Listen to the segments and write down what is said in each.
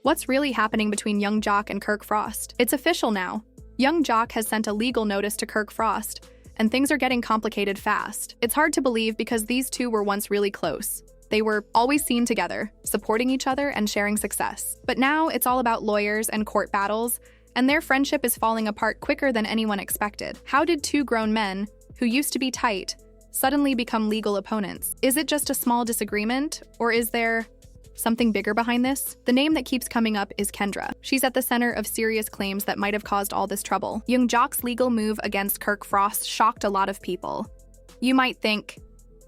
What's really happening between young Jock and Kirk Frost? It's official now. Young Jock has sent a legal notice to Kirk Frost, and things are getting complicated fast. It's hard to believe because these two were once really close. They were always seen together, supporting each other and sharing success. But now it's all about lawyers and court battles, and their friendship is falling apart quicker than anyone expected. How did two grown men, who used to be tight, suddenly become legal opponents? Is it just a small disagreement, or is there something bigger behind this? The name that keeps coming up is Kendra. She's at the center of serious claims that might have caused all this trouble. Young Jock's legal move against Kirk Frost shocked a lot of people. You might think,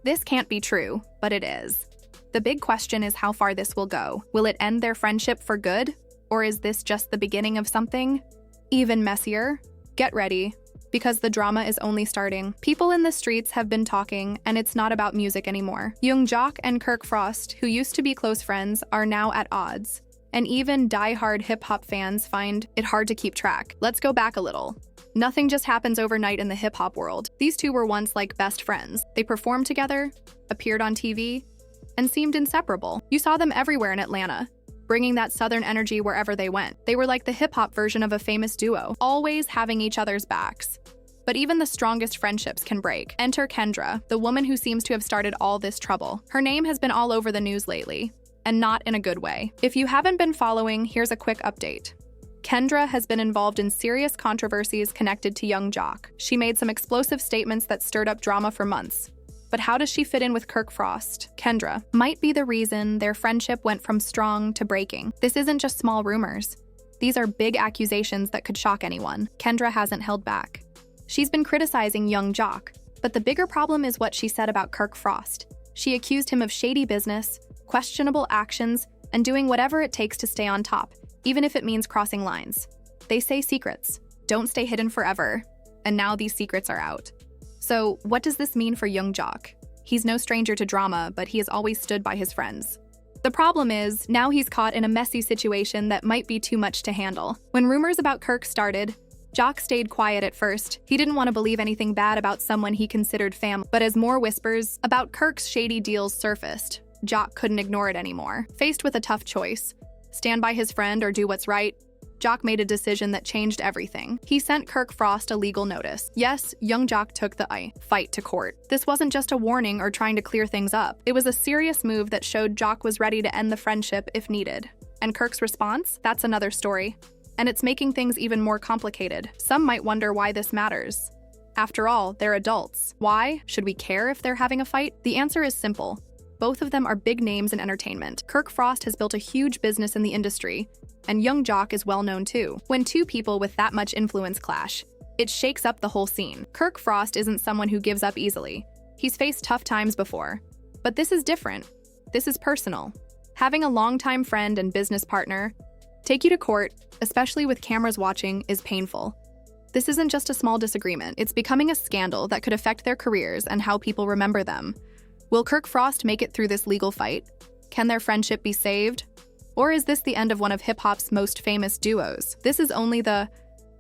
this can't be true, but it is. The big question is how far this will go. Will it end their friendship for good? Or is this just the beginning of something even messier? Get ready, because the drama is only starting. People in the streets have been talking, and it's not about music anymore. Young Jock and Kirk Frost, who used to be close friends, are now at odds. And even die-hard hip-hop fans find it hard to keep track. Let's go back a little. Nothing just happens overnight in the hip-hop world. These two were once like best friends. They performed together, appeared on TV, and seemed inseparable. You saw them everywhere in Atlanta, bringing that southern energy wherever they went. They were like the hip-hop version of a famous duo, always having each other's backs. But even the strongest friendships can break. Enter Kendra, the woman who seems to have started all this trouble. Her name has been all over the news lately, and not in a good way. If you haven't been following, here's a quick update. Kendra has been involved in serious controversies connected to young Jock. She made some explosive statements that stirred up drama for months. But how does she fit in with Kirk Frost? Kendra might be the reason their friendship went from strong to breaking. This isn't just small rumors. These are big accusations that could shock anyone. Kendra hasn't held back. She's been criticizing young Jock, but the bigger problem is what she said about Kirk Frost. She accused him of shady business, questionable actions, and doing whatever it takes to stay on top, even if it means crossing lines. They say secrets don't stay hidden forever, and now these secrets are out. So, what does this mean for young Jock? He's no stranger to drama, but he has always stood by his friends. The problem is, now he's caught in a messy situation that might be too much to handle. When rumors about Kirk started, Jock stayed quiet at first. He didn't want to believe anything bad about someone he considered family. But as more whispers about Kirk's shady deals surfaced, Jock couldn't ignore it anymore. Faced with a tough choice, stand by his friend or do what's right, Jock made a decision that changed everything. He sent Kirk Frost a legal notice. Yes, young Jock took the fight to court. This wasn't just a warning or trying to clear things up. It was a serious move that showed Jock was ready to end the friendship if needed. And Kirk's response? That's another story. And it's making things even more complicated. Some might wonder why this matters. After all, they're adults. Why? Should we care if they're having a fight? The answer is simple. Both of them are big names in entertainment. Kirk Frost has built a huge business in the industry, and young Jock is well known too. When two people with that much influence clash, it shakes up the whole scene. Kirk Frost isn't someone who gives up easily. He's faced tough times before. But this is different. This is personal. Having a longtime friend and business partner take you to court, especially with cameras watching, is painful. This isn't just a small disagreement. It's becoming a scandal that could affect their careers and how people remember them. Will Kirk Frost make it through this legal fight? Can their friendship be saved? Or is this the end of one of hip-hop's most famous duos? This is only the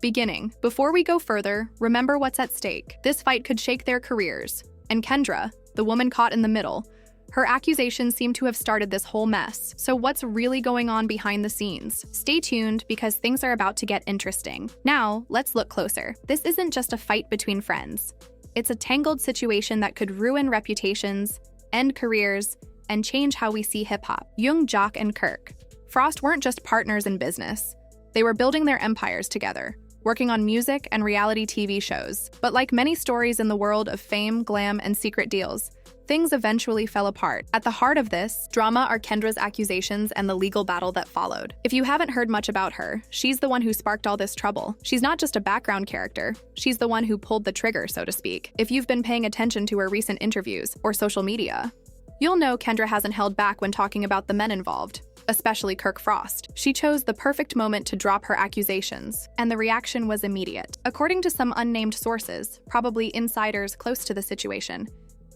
beginning. Before we go further, remember what's at stake. This fight could shake their careers. And Kendra, the woman caught in the middle, her accusations seem to have started this whole mess. So what's really going on behind the scenes? Stay tuned because things are about to get interesting. Now, let's look closer. This isn't just a fight between friends. It's a tangled situation that could ruin reputations, end careers, and change how we see hip-hop. Young Jock and Kirk Frost weren't just partners in business. They were building their empires together, working on music and reality TV shows. But like many stories in the world of fame, glam, and secret deals, things eventually fell apart. At the heart of this drama are Kendra's accusations and the legal battle that followed. If you haven't heard much about her, she's the one who sparked all this trouble. She's not just a background character, she's the one who pulled the trigger, so to speak. If you've been paying attention to her recent interviews or social media, you'll know Kendra hasn't held back when talking about the men involved, especially Kirk Frost. She chose the perfect moment to drop her accusations, and the reaction was immediate. According to some unnamed sources, probably insiders close to the situation,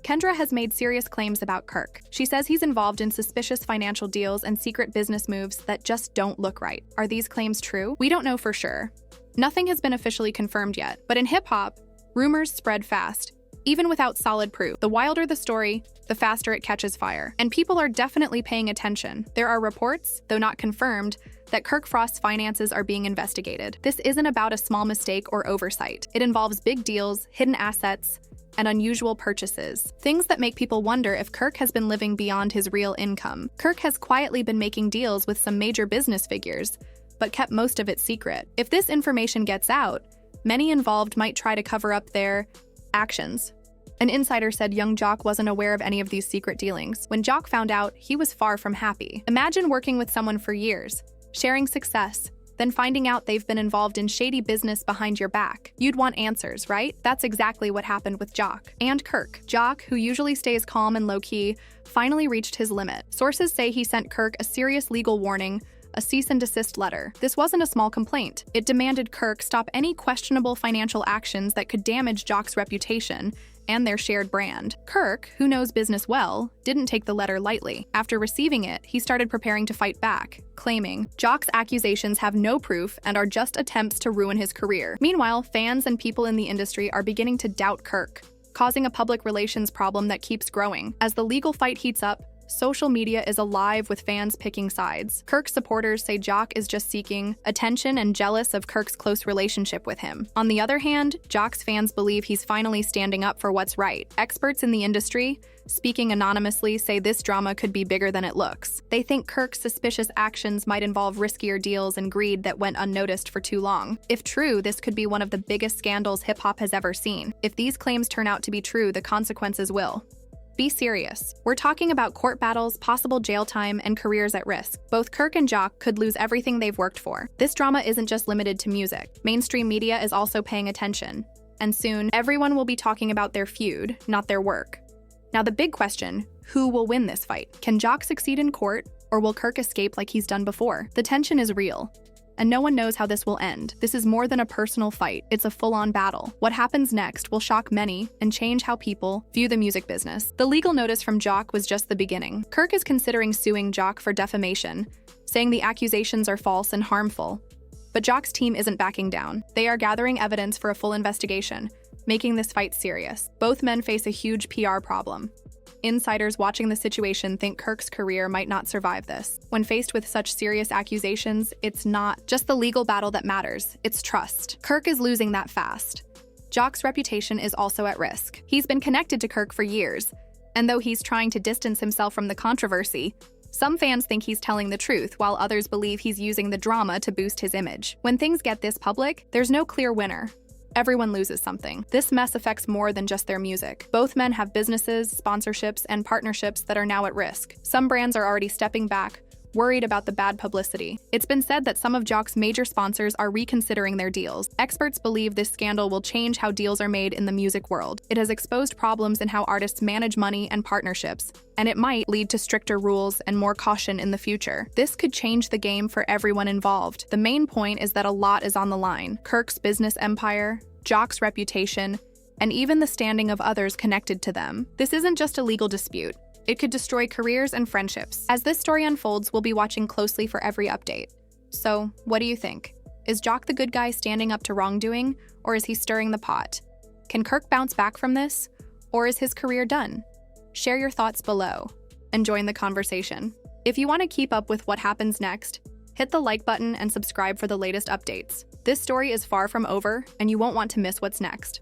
Kendra has made serious claims about Kirk. She says he's involved in suspicious financial deals and secret business moves that just don't look right. Are these claims true? We don't know for sure. Nothing has been officially confirmed yet, but in hip-hop, rumors spread fast. Even without solid proof, the wilder the story, the faster it catches fire. And people are definitely paying attention. There are reports, though not confirmed, that Kirk Frost's finances are being investigated. This isn't about a small mistake or oversight. It involves big deals, hidden assets, and unusual purchases. Things that make people wonder if Kirk has been living beyond his real income. Kirk has quietly been making deals with some major business figures, but kept most of it secret. If this information gets out, many involved might try to cover up their actions. An insider said young Jock wasn't aware of any of these secret dealings. When Jock found out, he was far from happy. Imagine working with someone for years, sharing success, then finding out they've been involved in shady business behind your back. You'd want answers, right? That's exactly what happened with Jock and Kirk. Jock, who usually stays calm and low-key, finally reached his limit. Sources say he sent Kirk a serious legal warning, a cease and desist letter. This wasn't a small complaint. It demanded Kirk stop any questionable financial actions that could damage Jock's reputation and their shared brand. Kirk, who knows business well, didn't take the letter lightly. After receiving it, he started preparing to fight back, claiming, "Jock's accusations have no proof and are just attempts to ruin his career." Meanwhile, fans and people in the industry are beginning to doubt Kirk, causing a public relations problem that keeps growing. As the legal fight heats up, social media is alive with fans picking sides. Kirk's supporters say Jock is just seeking attention and jealous of Kirk's close relationship with him. On the other hand, Jock's fans believe he's finally standing up for what's right. Experts in the industry, speaking anonymously, say this drama could be bigger than it looks. They think Kirk's suspicious actions might involve riskier deals and greed that went unnoticed for too long. If true, this could be one of the biggest scandals hip-hop has ever seen. If these claims turn out to be true, the consequences will. Be serious. We're talking about court battles, possible jail time, and careers at risk. Both Kirk and Jock could lose everything they've worked for. This drama isn't just limited to music. Mainstream media is also paying attention. And soon, everyone will be talking about their feud, not their work. Now the big question, who will win this fight? Can Jock succeed in court, or will Kirk escape like he's done before? The tension is real, and no one knows how this will end. This is more than a personal fight, it's a full-on battle. What happens next will shock many and change how people view the music business. The legal notice from Jock was just the beginning. Kirk is considering suing Jock for defamation, saying the accusations are false and harmful. But Jock's team isn't backing down. They are gathering evidence for a full investigation, making this fight serious. Both men face a huge PR problem. Insiders watching the situation think Kirk's career might not survive this. When faced with such serious accusations, it's not just the legal battle that matters, it's trust. Kirk is losing that fast. Jock's reputation is also at risk. He's been connected to Kirk for years, and though he's trying to distance himself from the controversy, some fans think he's telling the truth, while others believe he's using the drama to boost his image. When things get this public, there's no clear winner. Everyone loses something. This mess affects more than just their music. Both men have businesses, sponsorships, and partnerships that are now at risk. Some brands are already stepping back, worried about the bad publicity. It's been said that some of Jock's major sponsors are reconsidering their deals. Experts believe this scandal will change how deals are made in the music world. It has exposed problems in how artists manage money and partnerships, and it might lead to stricter rules and more caution in the future. This could change the game for everyone involved. The main point is that a lot is on the line. Kirk's business empire, Jock's reputation, and even the standing of others connected to them. This isn't just a legal dispute. It could destroy careers and friendships. As this story unfolds, we'll be watching closely for every update. So, what do you think? Is Jock the good guy standing up to wrongdoing, or is he stirring the pot? Can Kirk bounce back from this, or is his career done? Share your thoughts below and join the conversation. If you want to keep up with what happens next, hit the like button and subscribe for the latest updates. This story is far from over, and you won't want to miss what's next.